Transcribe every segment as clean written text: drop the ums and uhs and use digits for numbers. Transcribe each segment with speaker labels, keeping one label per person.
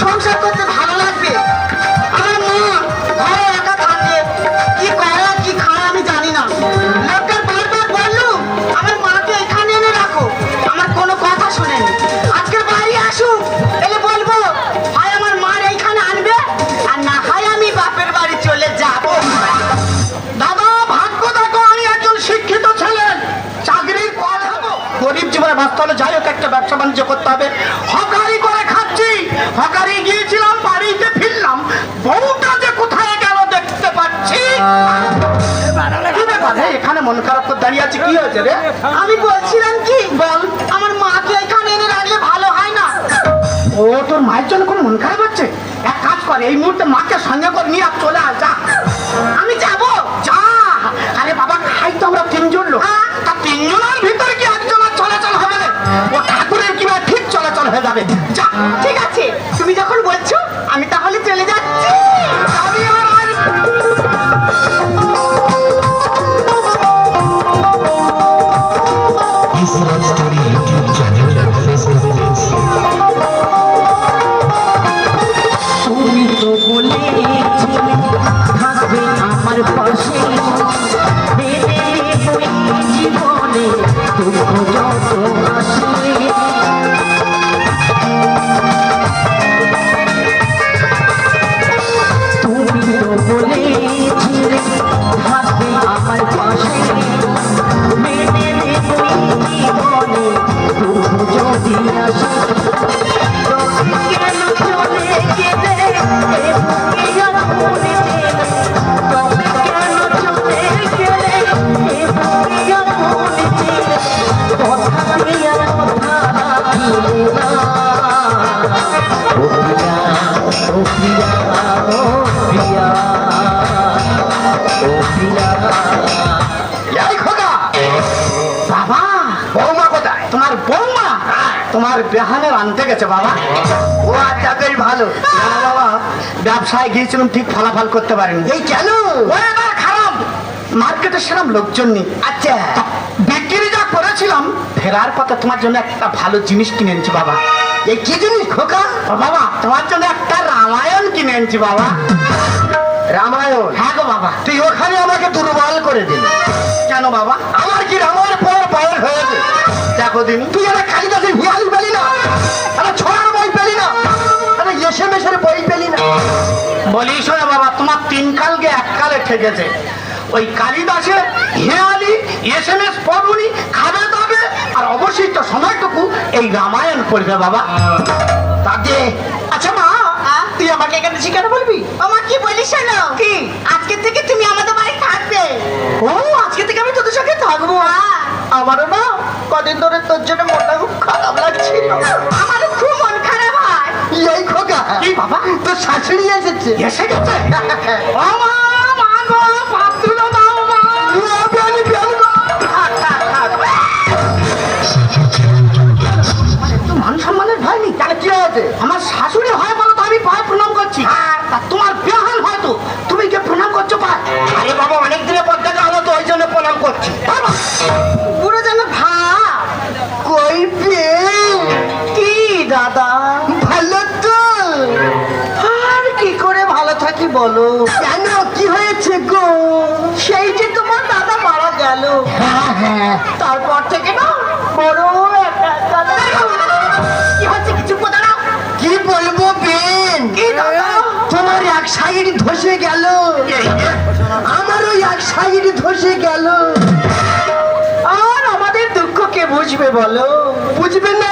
Speaker 1: সংসার করতে ভালো লাগবে। আমার মা ঘরে একা থাকে, কি করে কি খায় আমি জানি না। লোকটা বারবার বললো আমার মাকে এখানে এনে রাখো, আমার কোনো কথা শোনেনি। আজকের বাড়ি আসুক, এলে বলবো হয় আমার মার এইখানে আনবে, আর না হয় আমি বাপের বাড়ি চলে যাব। দাদা ভাগ্য দেখো, আমি একজন শিক্ষিত ছেলে, চাকরির পর হবো। গরিব জীবনে বাঁচতে হলে যাই হোক একটা ব্যবসা বাণিজ্য করতে হবে। হকারি করে খাচ্ছি, হকারি গিয়েছিলাম, বাড়িতে ফিরলাম, বউটা যে কোথায় গেল দেখতে পাচ্ছি। এখানে মন খারাপ করে দাঁড়িয়ে আছে, কি হয়েছে রে? আমি বলছিলাম কি বল, আমার মাকে এখানে এনে রাখলে ভালো হয় না? ও তোর মায়ের জন্য কোনো মন খারাপ হচ্ছে? এক কাজ করে, এই মুহূর্তে মাকে সঙ্গে করে নিয়ে আর চলে আয়, যা। আমি যাব, যা। আরে বাবা, খাই তো আমরা তিনজন লোক, তা তিনজনের ভিতরে কি একজনের চলাচল হবে না? ও ঠাকুরের কিবা ঠিক চলাচল হয়ে যাবে, যা। ঠিক আছে, তুমি যখন বলছো আমি তাহলে চলে যাচ্ছি। আমি আর তুমি তো বলেছিলে থাকবে আমার পাশে, জীবনে দুঃখ যত আসে। তুমি তো বলেছিলে থাকবে আমার পাশে, মেনে নেব জীবনে দুঃখ যদি আসে। কেন চলে গেলে মনে দিলে, তবে কেন চলে গেলে মনে দিলে, কথা দিয়া কথা দিলে না। ও প্রিয়া, ও প্রিয়া, ও প্রিয়া, ও প্রিয়া। এই খোকা, বাবা বৌমা কোথায়? তোমার বৌমা তোমার বেহানের আনতে গেছে বাবা। ও আচ্ছা, বেশ ভালো। বাবা ব্যবসায় গিয়েছিলাম, ঠিক ফলাফল করতে পারিনি। এই কেন? এবার খারাপ, মার্কেটে সেরকম লোকজন নেই। আচ্ছা, বিক্রি যা করেছিলাম, ফেরার পথে তোমার জন্য একটা ভালো জিনিস কিনে এনেছি বাবা। এই কি জিনিস খোকা? বাবা তোমার জন্য একটা রামায়ণ কিনে এনেছি বাবা। রামায়ণ? হ্যাঁ গো বাবা। তুই ওখানে আমাকে দুর্বল করে দিলি কেন বাবা? আমার কি রামায়ণ পর পায়ের হয়েছে? দেখো দিন, তুই একটা কালিদাসের হিয়ালি পেলি না, একটা ছড়ার বই পেলি না, একটা এসএমএসের বই পেলি না। বলিস না বাবা, তোমার তিন কালকে এক কালে ঠেকেছে। ওই কালিদাসের হেয়ালি এসএমএস পড়ুনি, খাবে দাবে, আর অবশিষ্ট সময়টুকু এই রামায়ণ পড়বে বাবা। তাতে আচ্ছা মা, তুই আমাকে এখানে শিখাতে বলবি? আমার কি বলিস না, কি আজকে থেকে তুমি আমাদের বাড়ি থাকবে? ও আজকে থেকে আমি তোদের সাথে থাকবো। আমারও না কদিন ধরে তোর জন্য মনটা খুব খারাপ লাগছিল। আমারও খুব মন খারাপ হয়। এই খোকা, কি বাবা তোর শাশুড়ি এসেছে? এসে গেছে? ও মা, মা গো, ভাত তুলে দাও মা। মান সম্মানের ভয় নেই? তাহলে কি হয়েছে? আমার শাশুড়ি হয় বলো তো আমি পায়ে প্রণাম করছি, আর তোমার বেহাল হয়তো তুমি কে প্রণাম করছো পায়? আরে বাবা, অনেক দিনের পর দেখা হলো তো, ওই জন্য প্রণাম করছি। পুরো যেন ভাব কই কি দাদা, ভালো তো? আর কি করে ভালো থাকি বলো? কেন, কি হয়েছে গো? সেই যে তোমার দাদা মারা গেল, তারপর থেকে না বড় কি হচ্ছে, কিছু কথা না। কি বলবো বেন, তোমার এক সাইড ধসে গেল, আমারও এক সাইড ধসে গেল, আর আমাদের দুঃখ কে বুঝবে বলো? বুঝবে না,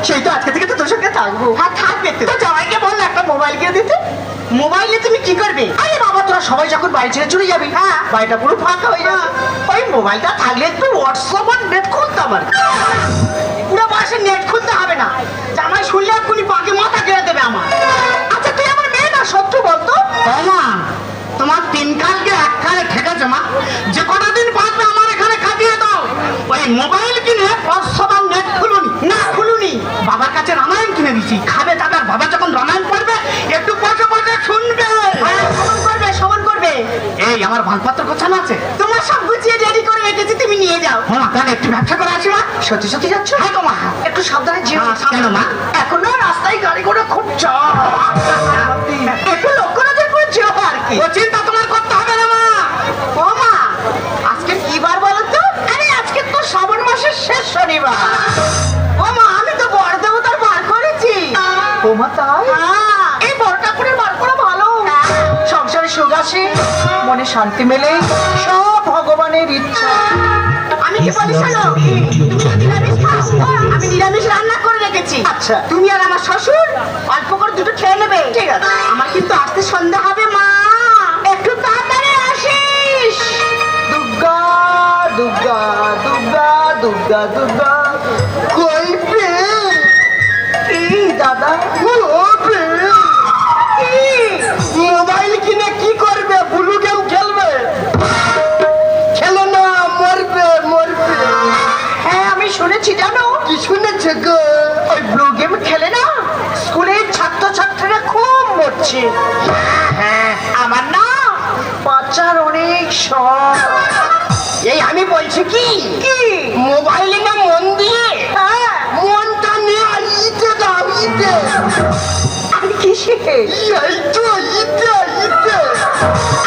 Speaker 1: সেই তো আজকে থেকে তো তোর সঙ্গে থাকবো। হ্যাঁ থাকবে তো। জামাইকে বল একটা মোবাইল কিনে দিতে। মোবাইলে তুমি কি করবে?
Speaker 2: আরে বাবা, তোরা সবাই যখন বাড়ি ছেড়ে চলে যাবি,
Speaker 1: হ্যাঁ।
Speaker 2: বাড়িটা পুরো ফাঁকা হয়ে যাবে। ওই মোবাইলটা থাকলে একটু হোয়াটসঅ্যাপ আর নেট খুলতাম আর কি।
Speaker 1: পুরো বাসে নেট খুলতে হবে না, জামাই শুনলে এক্ষুনি পাকে মাথা কেড়ে দেবে আমার।
Speaker 2: আচ্ছা, তুই আমার মেয়ে না সত্য বলতো?
Speaker 1: মা, তোমার 3 কালকে 1 কালে ঠেকেছে মা। যে কটা দিন বাঁচবে আমার এখানে খাটিয়ে দাও। ওই মোবাইল কিনে হোয়াটসঅ্যাপ নেট খুলুনি। না খুলুনি, বাবার কাছে রামায়ণ কিনে দিছি, খাবে দাদা। বাবা যখন রামায়ণ পড়বে একটু বসে বসে শুনবে।
Speaker 2: সমান করবে।
Speaker 1: এই আমার মালপত্র গোছানো আছে,
Speaker 2: তোমার সব গুছিয়ে রেডি করে রেখেছি, তুমি নিয়ে যাও।
Speaker 1: মা তাহলে একটু ব্যবসা করে আসি মা।
Speaker 2: সত্যি সত্যি যাচ্ছ?
Speaker 1: হ্যাঁ গো মা।
Speaker 2: একটু সাবধানে যেও।
Speaker 1: কেন মা?
Speaker 2: এখন না রাস্তায় গাড়ি ঘোড়া খুব চাপ, একটু লক্ষ্য নজর করে যেও আর কি।
Speaker 1: ও চিন্তা তোমার করতে হবে না মা।
Speaker 2: ও মা, আজকে কি বার বলো তো? আরে আজকে তো শ্রাবণ মাসের শেষ শনিবার। ও মা, আমি তো বড় দেবতার বার করেছি। ও মা, তাই? এই বড়টা করে বার করা ভালো। সংসারে সুখ আসে, মনে শান্তি মেলে, সব ভগবানের ইচ্ছা। আমি কি বলি শোনো, আমি নিরামিষ রান্না করে রেখেছি।
Speaker 1: আচ্ছা।
Speaker 2: তুমি আর আমার শ্বশুর অল্প করে দুটো খেয়ে নেবে। ঠিক আছে। আমার কিন্তু আসতে সন্ধ্যা হবে মা, একটু তাড়াতাড়ি আসিস। দুর্গা দুর্গা দুর্গা দুর্গা দুর্গা। কই প্রেম? কি দাদা? ও প্রেম কি?
Speaker 1: মোবাইল কিনে কি করবে? ব্লু গেম খেলবে? খেলো না, মরবে মরবে।
Speaker 2: হ্যাঁ, আমি শুনেছি। জানো
Speaker 1: কি শুনেছে গো?
Speaker 2: ওই ব্লু গেম খেলে না স্কুলের ছাত্রছাত্রীরা খুব মরছে।
Speaker 1: হ্যাঁ,
Speaker 2: আমার না বাচ্চার অনেক শখ।
Speaker 1: এই আমি বলছি কি,
Speaker 2: কি?
Speaker 1: মোবাইলে না মন দিয়ে
Speaker 2: হ্যাঁ,
Speaker 1: মনটা নিয়ে ইতে দাও, ইতে।
Speaker 2: আমি কিসে?
Speaker 1: এই তো ইতে ইতে।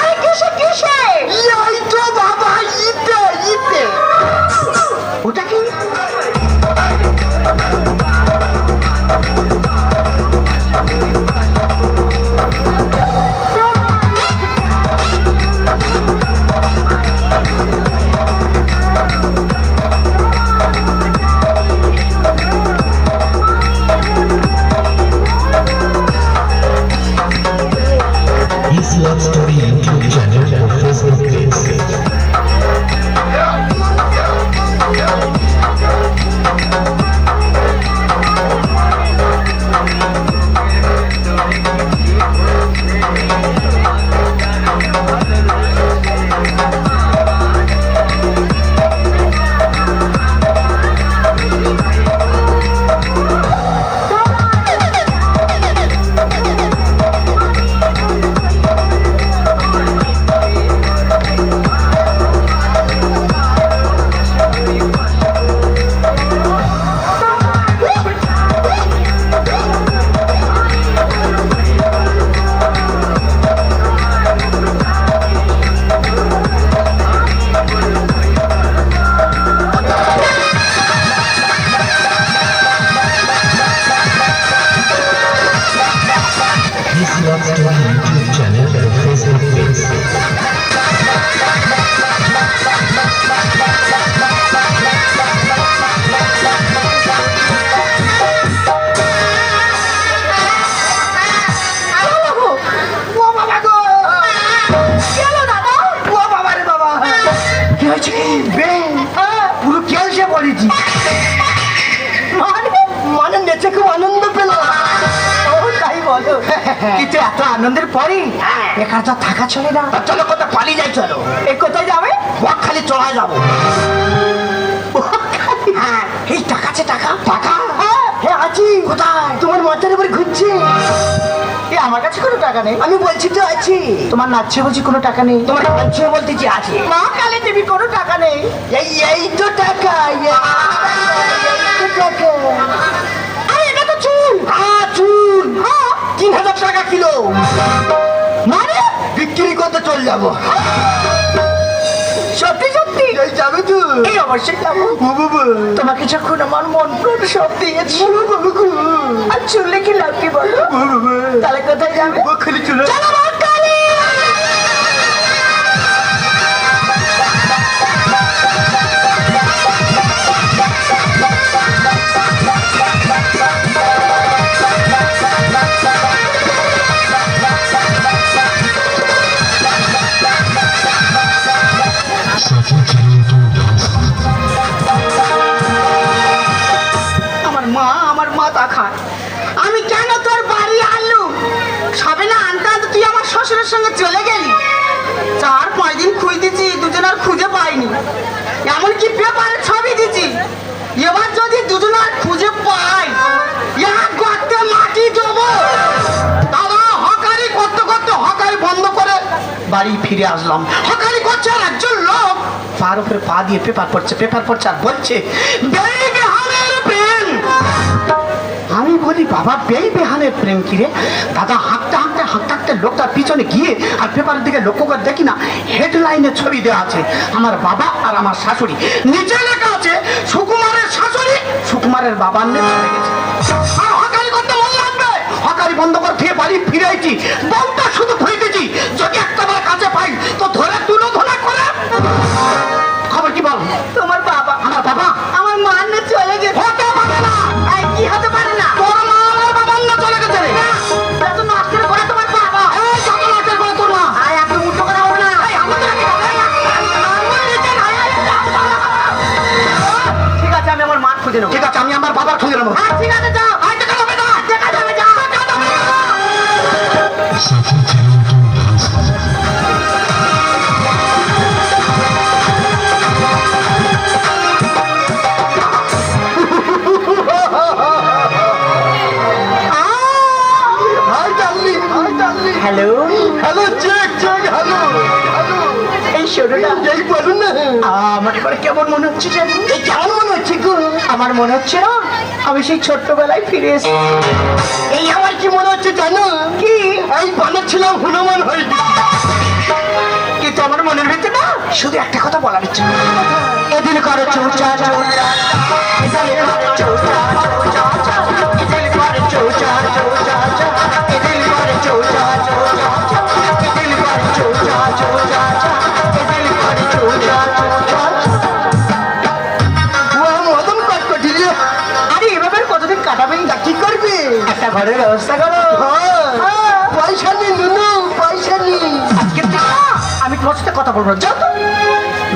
Speaker 2: আরে কিসে কিসে?
Speaker 1: এই তো বাবা, ইতে ইতে।
Speaker 2: ওটা কি?
Speaker 3: His Love Story YouTube channel and Facebook page. His Love Story YouTube channel and Facebook page.
Speaker 1: ও বাবা গো,
Speaker 2: কেন দাদা?
Speaker 1: ও বাবা রে বাবা। কি হয়েছে? বেং পুরো কেলসে পড়েছি। মানে নেচে খুব আনন্দ পেলাম।
Speaker 2: ও তাই বলো? কিন্তু এত আনন্দের পরে একা তো থাকা চলে না।
Speaker 1: তা চলো কোথাও পালিয়ে যাই, চলো।
Speaker 2: এ কোথায় যাবে?
Speaker 1: খালি চড়া যাবো।
Speaker 2: হ্যাঁ, এই টাকা আছে টাকা।
Speaker 1: টাকা?
Speaker 2: হ্যাঁ আছি।
Speaker 1: কোথায়?
Speaker 2: তোমার মাথার উপরে ঘুরছে। এ আমার কাছে কোনো টাকা নেই।
Speaker 1: আমি বলছি তো আছি।
Speaker 2: তোমার নাচছে বুঝি কোনো টাকা নেই?
Speaker 1: তোমার বলছে বলতেছি আছে।
Speaker 2: মা কালী দেবী কোনো টাকা নেই।
Speaker 1: এই তো টাকা, এই তো টাকা।
Speaker 2: আরে এটা তো চুল।
Speaker 1: হ্যাঁ চুল। 3000 টাকা কিলো।
Speaker 2: মানে
Speaker 1: বিক্রি করতে চল যাবো।
Speaker 2: সত্যি সত্যি?
Speaker 1: এই যাবে তো?
Speaker 2: এই অবশ্যই যাবো।
Speaker 1: ও বাবা।
Speaker 2: তোমাকে যখন আমার মন প্রাণ সব দিয়েছি,
Speaker 1: ও বাবা গো।
Speaker 2: আর চুললে কি লাভ কি বলো?
Speaker 1: ও বাবা।
Speaker 2: তাহলে কোথায় যাবে?
Speaker 1: খালি চলে।
Speaker 2: চলো মা কালী। কথা খায়। আমি কেন তোর বাড়ি আনলু? সবে না আনতে আনতে তুই আমার শ্বশুরের সঙ্গে চলে গেলি। 4-5 দিন খুঁজেছি, দুজন আর খুঁজে পাইনি। এমনকি পেপারে ছবি দিছি। এবার যদি দুজন আর খুঁজে পাই, এক গর্তে মাটি দেবো।
Speaker 1: দাদা হকারি করতে করতে হকারি বন্ধ করে বাড়ি ফিরে আসলাম। হকারি করছে আর একজন লোক পার উপরে পা দিয়ে পেপার পড়ছে আর বলছে বেই বেহানের প্রেম। আমি বলি বাবা বেই বেহানের প্রেম কি রে? দাদা হাঁটতে লোকটার পিছনে গিয়ে আর পেপারের দিকে লক্ষ্য করে দেখি না, হেডলাইনে ছবি দেওয়া আছে আমার বাবা আর আমার শাশুড়ি। নিচে লেখা আছে সুকুমারের শাশুড়ি সুকুমারের বাবার নেই চলে গেছে। আর হকারি করতে মন লাগবে, হকারি বন্ধ করে খেয়ে বাড়ি ফিরে আইছি। বউটা শুধু ধুইতেছি, যদি একটা বার কাছে পাই তো ধরে তুলো ধরা করে। খবর কি বল?
Speaker 2: তোমার বাবা,
Speaker 1: আমার বাবা
Speaker 2: আমার মা নিয়ে চলে গেছে।
Speaker 1: হতে পারে না।
Speaker 2: এই কি হতে পারে না?
Speaker 1: তোর মা আমার বাবার না চলে গেছে রে।
Speaker 2: এত নষ্টের করে তোমার বাবা।
Speaker 1: এই যত নাচের করে তোর মা।
Speaker 2: আয় এত উল্টো কথা বলো না।
Speaker 1: এই আমাদের কি হবে?
Speaker 2: ঠিক আছে, আমি আমার মা খুঁজে নেবো।
Speaker 1: ঠিক আছে, আমি আমার বাবার খুঁজে নেবো।
Speaker 2: হ্যাঁ, ঠিক আছে, যাও।
Speaker 1: আয় দেখা যাবে না।
Speaker 2: দেখা যাবে, যাও।
Speaker 3: साथी channel to dance
Speaker 2: hello
Speaker 1: hello check hello
Speaker 2: এই শোনোটা,
Speaker 1: এই বলুন না।
Speaker 2: আমার এবারে কেমন মনে হচ্ছে জানো?
Speaker 1: এই কেমন মনে হচ্ছে গো?
Speaker 2: আমার মনে হচ্ছে না আমি সেই ছোট্টবেলায় ফিরে এসেছি।
Speaker 1: এই আমার কি মনে হচ্ছে জানো?
Speaker 2: কি?
Speaker 1: এই বানাচ্ছিলাম হনুমান হয়ে।
Speaker 2: কিন্তু আমার মনে হচ্ছে না, শুধু একটা কথা বলার ইচ্ছে। এদিন করে চৌচা চৌচা, এদিন করে চৌচা চৌচা, এদিন করে চৌচা চৌচা, এদিন করে চৌচা চৌচা, এদিন করে চৌচা চৌচা, এদিন করে চৌচা চৌচা।
Speaker 1: ও মদন কটকটি রে।
Speaker 2: আরে এভাবে কতদিন কাটাবেন?
Speaker 1: তা কি করবি?
Speaker 2: একটা ঘরের ব্যবস্থা করো।
Speaker 1: হ্যাঁ, পয়সা নেই নুনু, পয়সা নেই।
Speaker 2: আজকে থেকে না, আমি তোমার সাথে কথা বলবো, যাও তো।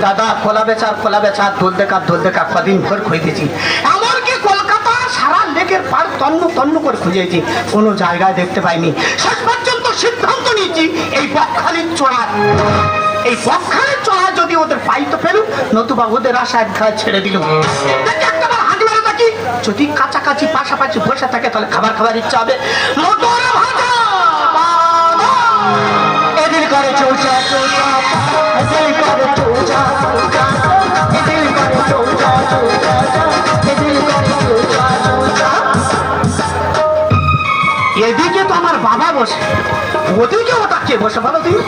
Speaker 1: দাদা খোলা বেচা দোল দেখা কদিন ভোর খুঁজেছি। এমনকি কলকাতা সারা লেকের পার তন্ন করে খুঁজেছি, কোনো জায়গায় দেখতে পাইনি। শেষ পর্যন্ত সিদ্ধান্ত নিয়েছি এই বকখালির চড়ায়। এই বকখালির চড়ায় যদি ওদের পাই তো ফেলুন, নতুবা ওদের আশা এক ঘায়ে ছেড়ে দিল। একটাবার হাঁটি মেরে থাকি, যদি কাছাকাছি পাশাপাশি বসে থাকে তাহলে খাবার ইচ্ছা হবে। মোটর ভাজা
Speaker 2: এদিন করে চৌচা চৌচা, এদিন করে চৌচা চৌচা, এদিন করে চৌচা চৌচা, এদিন করে চৌচা চৌচা।
Speaker 1: এদিকে তো আমার বাবা বসে, ওদিকে ওটা কে বসে বলো তুমি?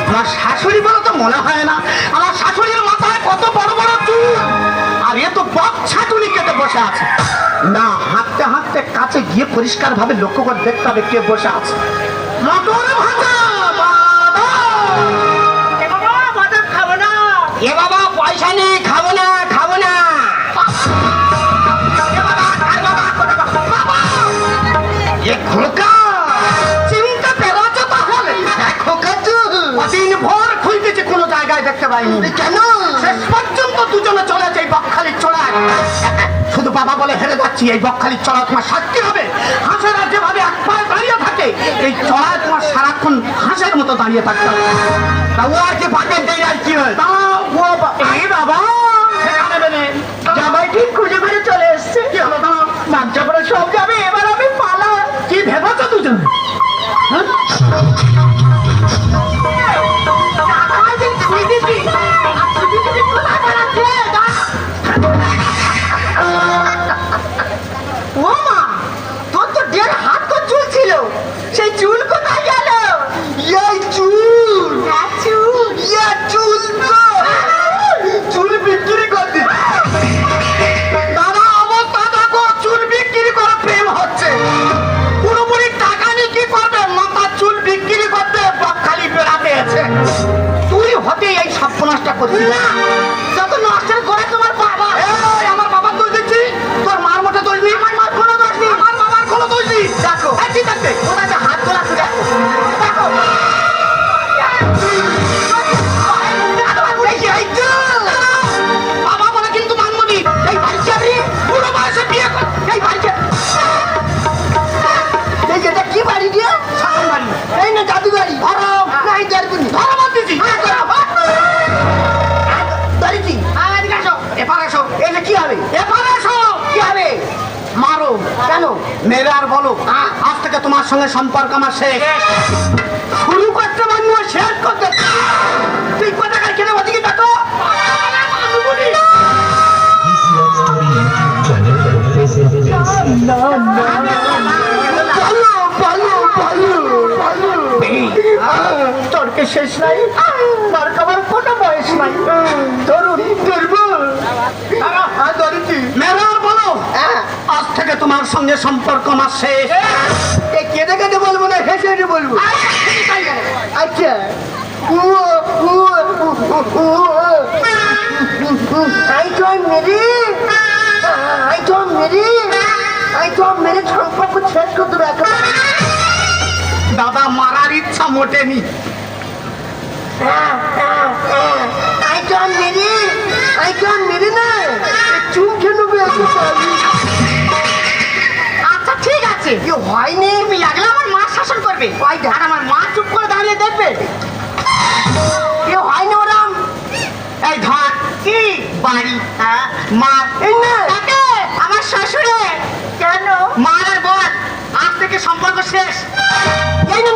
Speaker 1: আমার শাশুড়ি বলো তো মনে হয় না। আমার শাশুড়ির মাথায় কত বড় বড় চুল, আর এ তো বক ছাটুনি কেটে বসে আছে। না, হাঁটতে কাছে গিয়ে পরিষ্কার ভাবে লক্ষ্য করে দেখতে হবে কে বসে আছে। মটর ভাজা বাবা।
Speaker 2: এ বাবা, বাদাম খাবো না।
Speaker 1: এ বাবা পয়সা নেই, খাবো না। এ বাবা, আর বাবা, এ খোকা, চিন্তা পেরাছো তাহলে? খোকা কদিন ভোর খুঁজতেছে, কোনো জায়গায় দেখতে পাইনি। কেন? শেষ পর্যন্ত দুজনে চলেছে এই বকখালির চড়ায়। শুধু বাবা বলে হেরে যাচ্ছি, এই বকখালির চড়া তোমার শাস্তি হবে। হাঁসেরা যেভাবে এক পায়ে দাঁড়িয়ে থাকে, এই চড়ায় তোমার সারাক্ষণ হাঁসের মতো দাঁড়িয়ে থাকতে হবে। তা ও আর কি বাটের দেয় আর কি হয়?
Speaker 2: এই বাবা,
Speaker 1: সেখানে বেনে
Speaker 2: জামাই ঠিক খুঁজে খুঁজে চলে এসছে।
Speaker 1: কি হলো না?
Speaker 2: বাচ্চা পরে সব যাবে, এবার আমি পালা।
Speaker 1: কি ভেবেছো দুজনে? হ্যাঁ?
Speaker 2: ও মা, তোর তো 1.5 হাত তো চুল ছিল, সেই চুল কোথায় গেল?
Speaker 1: এই চুল,
Speaker 2: হ্যাঁ, চুল।
Speaker 1: চুল তো চুল বিক্রি করতে। দাদা অবস্থা দেখো, চুল বিক্রি করে প্রেম হচ্ছে। পুরোপুরি টাকা নিয়ে কি করবে? মাথার চুল বিক্রি করতে বকখালি বেড়াতে আছে। তুই হতে এই সর্বনাশটা করছিস না।
Speaker 2: যত নষ্টের করে তোমার বাবা।
Speaker 1: এই আমার বাবার দোষ দিচ্ছি, তোর মার মোটে দোষ নেই।
Speaker 2: আমার মার কোনো দোষ নেই।
Speaker 1: আমার বাবার কোনো দোষ নেই।
Speaker 2: দেখো,
Speaker 1: এই ঠিক আছে,
Speaker 2: কোথায় যে হাত তোলা আছে দেখো। দেখো।
Speaker 1: বাবা বলে কিন্তু মানবনি। এই বাড়ি যাবি, বুড়ো বয়সে বিয়ে কর। এই বাড়ি যাবি। মেরে আর বলো আজ থেকে তোমার সঙ্গে সম্পর্ক আমার শেষ। শুরু করতে পারবো শেষ করতে তুই কোথাকার কেন ওদিকে দেখো।
Speaker 3: This love story YouTube channel and Facebook page.
Speaker 1: তর্কে শেষ নাই, মার খাবার কোনো বয়স নাই। ধরুন মেরা বলো আজ থেকে তোমার সঙ্গে সম্পর্ক আমার শেষ। কেঁদে কেঁদে বলবো না, হেসে হেসে বলবো। আচ্ছা সম্পর্ক শেষ করতে হবে। দাদা মারার ইচ্ছা মোটেনি।
Speaker 2: আচ্ছা ঠিক আছে,
Speaker 1: হয়নি
Speaker 2: তুমি লাগলে আমার মা শাসন করবে আর আমার মা চুপ করে দাঁড়িয়ে দেখবে।
Speaker 1: কেউ হয়নি ওরাম। এই ধর
Speaker 2: কি
Speaker 1: বাড়ি
Speaker 2: হ্যাঁ
Speaker 1: মার
Speaker 2: তাকে আমার শ্বশুরে কেন
Speaker 1: মার আর বল আজ থেকে সম্পর্ক শেষ।
Speaker 2: এই না